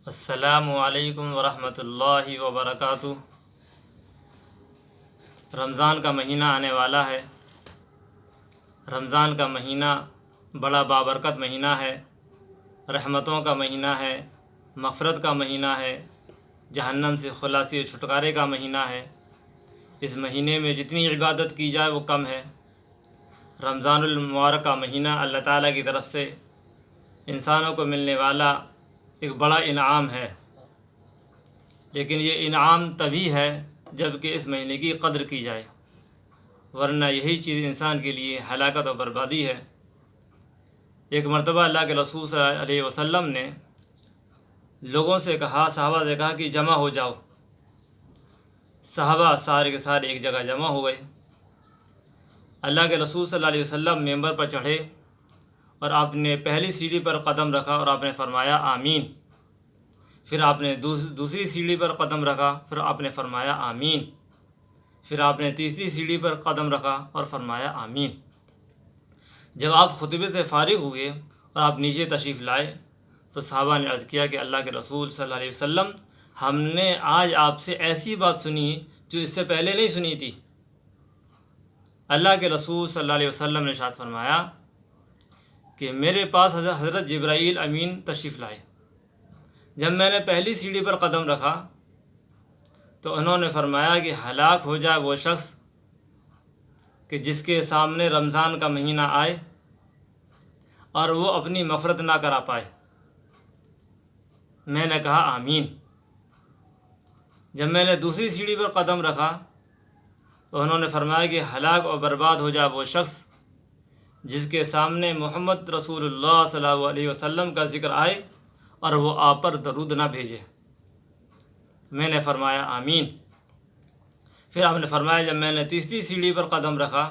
السلام علیکم ورحمۃ اللہ وبرکاتہ۔ رمضان کا مہینہ آنے والا ہے۔ رمضان کا مہینہ بڑا بابرکت مہینہ ہے، رحمتوں کا مہینہ ہے، مغفرت کا مہینہ ہے، جہنم سے خلاصی و چھٹکارے کا مہینہ ہے۔ اس مہینے میں جتنی عبادت کی جائے وہ کم ہے۔ رمضان المبارک کا مہینہ اللہ تعالیٰ کی طرف سے انسانوں کو ملنے والا ایک بڑا انعام ہے، لیکن یہ انعام تبھی ہے جب کہ اس مہینے کی قدر کی جائے، ورنہ یہی چیز انسان کے لیے ہلاکت اور بربادی ہے۔ ایک مرتبہ اللہ کے رسول صلی اللہ علیہ وسلم نے لوگوں سے کہا، صحابہ سے کہا کہ جمع ہو جاؤ۔ صحابہ سارے کے سارے ایک جگہ جمع ہو گئے۔ اللہ کے رسول صلی اللہ علیہ وسلم ممبر پر چڑھے اور آپ نے پہلی سیڑھی پر قدم رکھا اور آپ نے فرمایا آمین۔ پھر آپ نے دوسری سیڑھی پر قدم رکھا، پھر آپ نے فرمایا آمین۔ پھر آپ نے تیسری سیڑھی پر قدم رکھا اور فرمایا آمین۔ جب آپ خطبے سے فارغ ہوئے اور آپ نیچے تشریف لائے تو صحابہ نے عرض کیا کہ اللہ کے رسول صلی اللہ علیہ وسلم، ہم نے آج آپ سے ایسی بات سنی جو اس سے پہلے نہیں سنی تھی۔ اللہ کے رسول صلی اللہ علیہ وسلم نے ارشاد فرمایا کہ میرے پاس حضرت جبرائیل امین تشریف لائے۔ جب میں نے پہلی سیڑھی پر قدم رکھا تو انہوں نے فرمایا کہ ہلاک ہو جائے وہ شخص کہ جس کے سامنے رمضان کا مہینہ آئے اور وہ اپنی مغفرت نہ کرا پائے۔ میں نے کہا آمین۔ جب میں نے دوسری سیڑھی پر قدم رکھا تو انہوں نے فرمایا کہ ہلاک اور برباد ہو جائے وہ شخص جس کے سامنے محمد رسول اللہ صلی اللہ علیہ وسلم کا ذکر آئے اور وہ آپ پر درود نہ بھیجے۔ میں نے فرمایا آمین۔ پھر آپ نے فرمایا جب میں نے تیسری سیڑھی پر قدم رکھا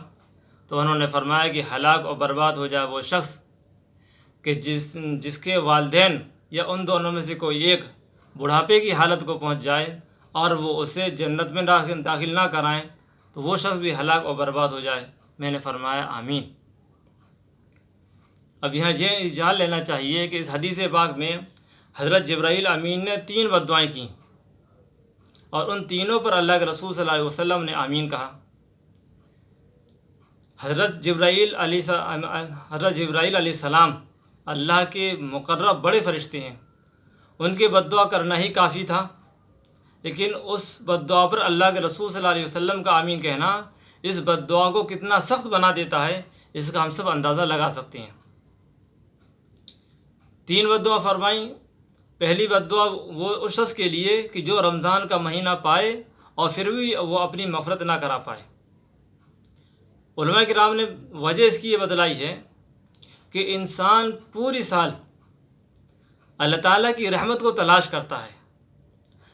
تو انہوں نے فرمایا کہ ہلاک اور برباد ہو جائے وہ شخص کہ جس کے والدین یا ان دونوں میں سے کوئی ایک بڑھاپے کی حالت کو پہنچ جائے اور وہ اسے جنت میں داخل نہ کرائیں تو وہ شخص بھی ہلاک اور برباد ہو جائے۔ میں نے فرمایا آمین۔ اب یہاں یہ جان لینا چاہیے کہ اس حدیث پاک میں حضرت جبرائیل امین نے 3 بددعائیں کیں اور ان تینوں پر اللہ کے رسول صلی اللہ علیہ وسلم نے آمین کہا۔ حضرت جبرائیل علیہ السلام اللہ کے مقرب بڑے فرشتے ہیں، ان کے بددعا کرنا ہی کافی تھا، لیکن اس بددعا پر اللہ کے رسول صلی اللہ علیہ وسلم کا آمین کہنا اس بددعا کو کتنا سخت بنا دیتا ہے، اس کا ہم سب اندازہ لگا سکتے ہیں۔ 3 بددعا فرمائیں۔ پہلی بددعا وہ اس شخص کے لیے کہ جو رمضان کا مہینہ پائے اور پھر بھی وہ اپنی مغفرت نہ کرا پائے۔ علماء کرام نے وجہ اس کی یہ بتلائی ہے کہ انسان پوری سال اللہ تعالیٰ کی رحمت کو تلاش کرتا ہے،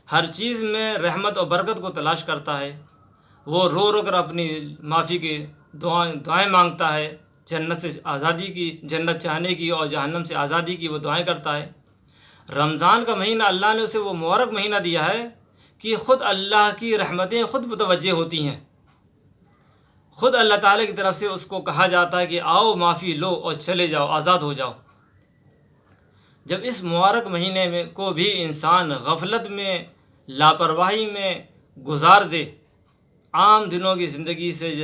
ہر چیز میں رحمت اور برکت کو تلاش کرتا ہے، وہ رو رو کر اپنی معافی کی دعائیں مانگتا ہے، جنت سے آزادی کی، جنت چاہنے کی اور جہنم سے آزادی کی وہ دعائیں کرتا ہے۔ رمضان کا مہینہ اللہ نے اسے وہ مبارک مہینہ دیا ہے کہ خود اللہ کی رحمتیں خود متوجہ ہوتی ہیں، خود اللہ تعالیٰ کی طرف سے اس کو کہا جاتا ہے کہ آؤ معافی لو اور چلے جاؤ، آزاد ہو جاؤ۔ جب اس مبارک مہینے میں کو بھی انسان غفلت میں، لاپرواہی میں گزار دے، عام دنوں کی زندگی سے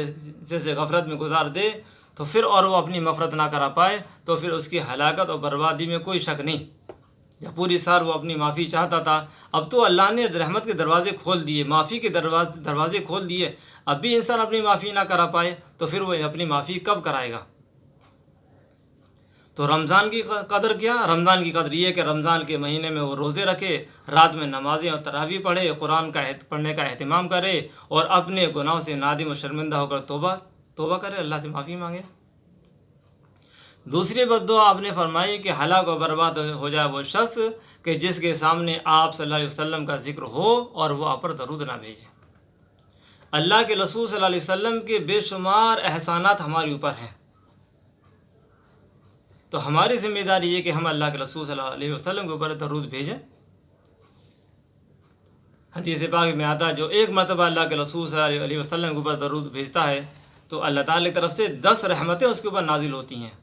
جیسے غفلت میں گزار دے تو پھر اور وہ اپنی مغفرت نہ کرا پائے تو پھر اس کی ہلاکت اور بربادی میں کوئی شک نہیں۔ جب پوری سال وہ اپنی معافی چاہتا تھا، اب تو اللہ نے رحمت کے دروازے کھول دیے، معافی کے دروازے کھول دیے، اب بھی انسان اپنی معافی نہ کرا پائے تو پھر وہ اپنی معافی کب کرائے گا؟ تو رمضان کی قدر کیا؟ رمضان کی قدر یہ کہ رمضان کے مہینے میں وہ روزے رکھے، رات میں نمازیں اور تراویح پڑھے، قرآن پڑھنے کا اہتمام کرے اور اپنے گناہوں سے نادم و شرمندہ ہو کر توبہ کرے، اللہ سے معافی مانگے۔ دوسری بددعا آپ نے فرمائی کہ ہلاک و برباد ہو جائے وہ شخص کہ جس کے سامنے آپ صلی اللہ علیہ وسلم کا ذکر ہو اور وہ آپ پر درود نہ بھیجے۔ اللہ کے رسول صلی اللہ علیہ وسلم کے بے شمار احسانات ہمارے اوپر ہیں، تو ہماری ذمہ داری یہ کہ ہم اللہ کے رسول صلی اللہ علیہ وسلم کے اوپر درود بھیجیں۔ حدیث پاک میں آتا ہے جو ایک مرتبہ اللہ کے رسول صلی اللہ علیہ وسلم کے اوپر درود بھیجتا ہے تو اللہ تعالیٰ کی طرف سے 10 رحمتیں اس کے اوپر نازل ہوتی ہیں،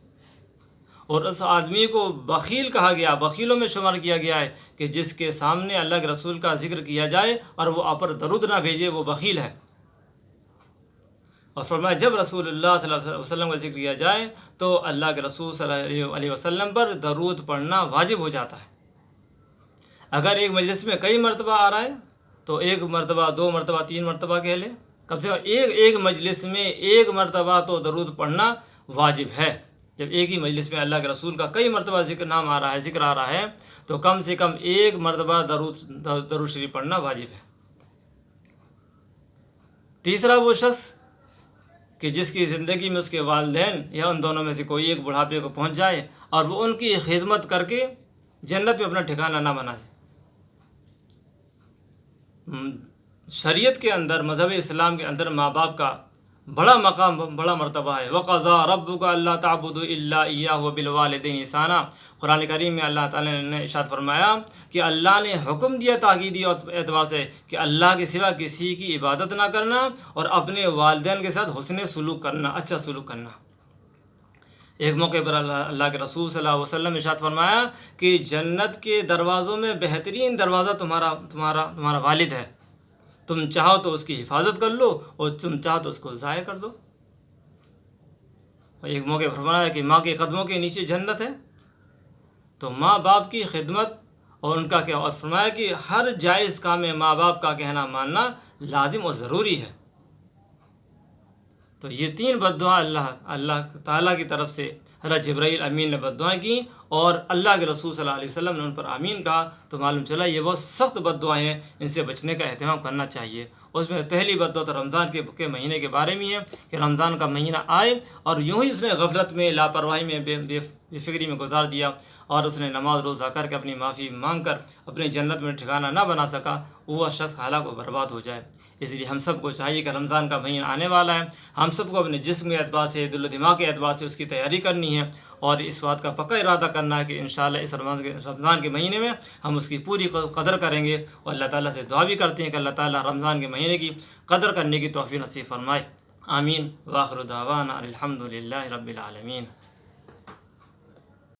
اور اس آدمی کو بخیل کہا گیا، بخیلوں میں شمار کیا گیا ہے کہ جس کے سامنے اللہ کے رسول کا ذکر کیا جائے اور وہ آپ پر درود نہ بھیجے، وہ بخیل ہے۔ اور فرمایا جب رسول اللہ صلی اللہ علیہ وسلم کا ذکر کیا جائے تو اللہ کے رسول صلی اللہ علیہ وسلم پر درود پڑھنا واجب ہو جاتا ہے۔ اگر ایک مجلس میں کئی مرتبہ آ رہا ہے تو ایک مرتبہ، 2 مرتبہ، 3 مرتبہ کہہ لیں، کم سے کم ایک مجلس میں ایک مرتبہ تو درود پڑھنا واجب ہے۔ جب ایک ہی مجلس میں اللہ کے رسول کا کئی مرتبہ ذکر آ رہا ہے تو کم سے کم ایک مرتبہ درود شریف پڑھنا واجب ہے۔ تیسرا وہ شخص کہ جس کی زندگی میں اس کے والدین یا ان دونوں میں سے کوئی ایک بڑھاپے کو پہنچ جائے اور وہ ان کی خدمت کر کے جنت میں اپنا ٹھکانہ نہ بنائے۔ شریعت کے اندر، مذہب اسلام کے اندر ماں باپ کا بڑا مقام، بڑا مرتبہ ہے۔ وَقَضَىٰ رَبُّكَ أَلَّا تَعْبُدُوا إِلَّا إِيَّاهُ وَبِالْوَالِدَيْنِ إِحْسَانًا۔ قرآن کریم میں اللہ تعالیٰ نے ارشاد فرمایا کہ اللہ نے حکم دیا تاکیدی اعتبار سے کہ اللہ کے سوا کسی کی عبادت نہ کرنا اور اپنے والدین کے ساتھ حسن سلوک کرنا، اچھا سلوک کرنا۔ ایک موقع پر اللہ کے رسول صلی اللہ علیہ وسلم نے ارشاد فرمایا کہ جنت کے دروازوں میں بہترین دروازہ تمہارا والد ہے۔ تم چاہو تو اس کی حفاظت کر لو اور تم چاہو تو اس کو ضائع کر دو۔ ایک موقع پر فرمایا کہ ماں کے قدموں کے نیچے جنت ہے، تو ماں باپ کی خدمت اور ان کا کیا، اور فرمایا کہ ہر جائز کام میں ماں باپ کا کہنا ماننا لازم اور ضروری ہے۔ تو یہ 3 بد دعا اللہ تعالیٰ کی طرف سے حضرت جبرائیل امین نے بد دعائیں کی اور اللہ کے رسول صلی اللہ علیہ وسلم نے ان پر آمین کہا، تو معلوم چلا یہ بہت سخت بد دعائیں ہیں، ان سے بچنے کا اہتمام کرنا چاہیے۔ اس میں پہلی بد دعا تو رمضان کے مہینے کے بارے میں ہے کہ رمضان کا مہینہ آئے اور یوں ہی اس نے غفلت میں، لاپرواہی میں، بے فکری میں گزار دیا اور اس نے نماز روزہ کر کے اپنی معافی مانگ کر اپنی جنت میں ٹھکانہ نہ بنا سکا، وہ شخص ہلاک و برباد ہو جائے۔ اس لیے ہم سب کو چاہیے کہ رمضان کا مہینہ آنے والا ہے، ہم سب کو اپنے جسم کے اعتبار سے، دل و دماغ کے اعتبار سے اس کی تیاری کرنی ہے اور اس بات کا پکا ارادہ کرنا ہے کہ انشاءاللہ اس رمضان کے مہینے میں ہم اس کی پوری قدر کریں گے، اور اللہ تعالیٰ سے دعا بھی کرتے ہیں کہ اللہ تعالیٰ رمضان کے مہینے کی قدر کرنے کی توفیق نصیب فرمائے۔ آمین۔ وآخر دعوانا الحمد للہ رب العالمین۔